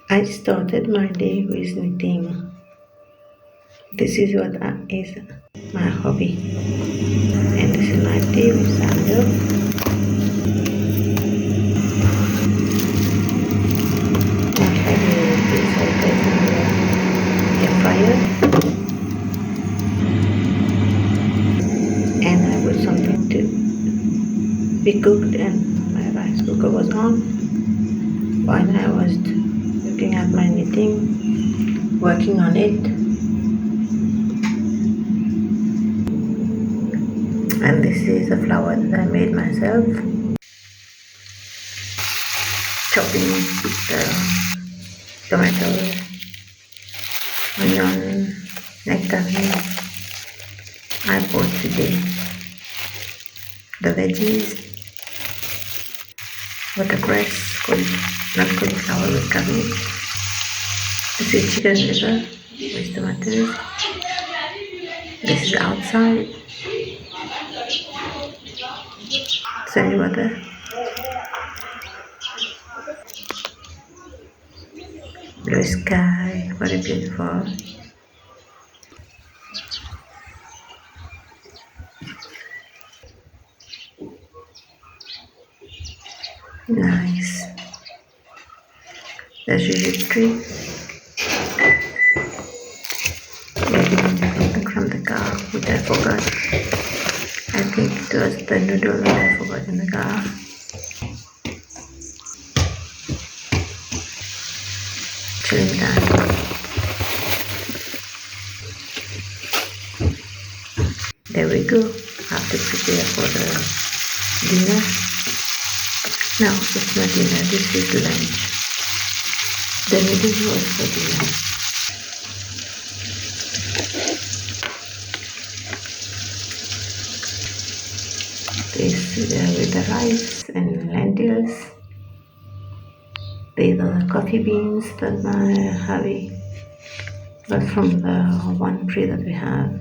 I started my day with knitting. This is what is my hobby. And this is my tea with sandal. My favorite is I put in the air fryer and I put something to be cooked and my rice cooker was on while I was looking at my knitting, working on it. And this is the flour that I made myself. Chopping the tomatoes, onion, nectarine. I bought today the veggies, watercress, not cauliflower with cabbage. This is chicken liver with tomatoes. This is outside. Sunny weather. Blue sky, very beautiful. Nice. There's usually tree. Getting something from the car, which I forgot. I think it was the noodle that I forgot in the car. Chilling time. There we go. Have to prepare for the dinner. No, it's not dinner. This is lunch. The noodles was for dinner. This with the rice and lentils. These are the coffee beans that my hubby got from the one tree that we have.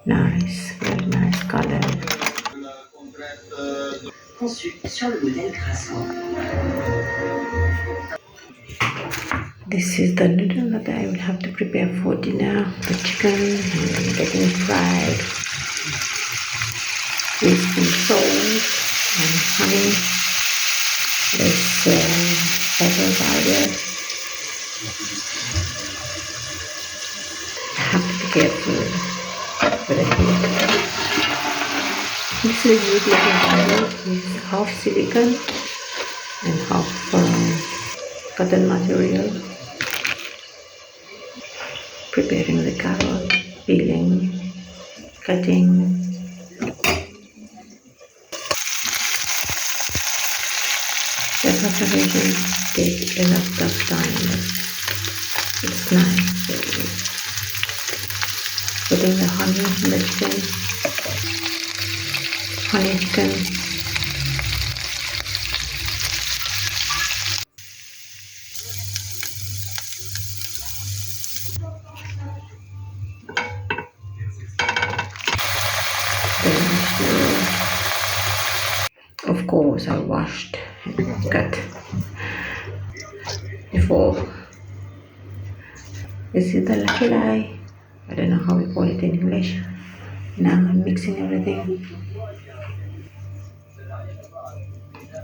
Nice, very nice color. Ensuite, sur le modèle Grassant. This is the noodle that I will have to prepare for dinner. The chicken and getting fried with some salt and honey. There's pepper powder. I have to be careful with it. This is a good looking powder with half silicone and half cotton material. Preparing the carrot, peeling, cutting. The preparation takes a lot of time, but it's nice. Putting the honey in the chicken, honey chicken. Of course, I washed and cut before. This is the lucky lie. I don't know how we call it in English. Now I'm mixing everything.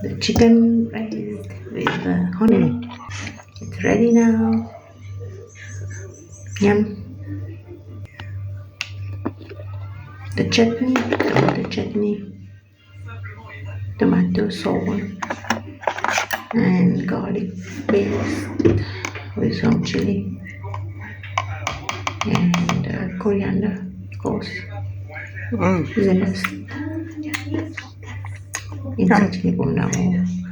The chicken raised with the honey. It's ready now. Yum. The chutney, tomato salt, and garlic paste with some chili and coriander, of course. Zest. Minsan chili pun na ako.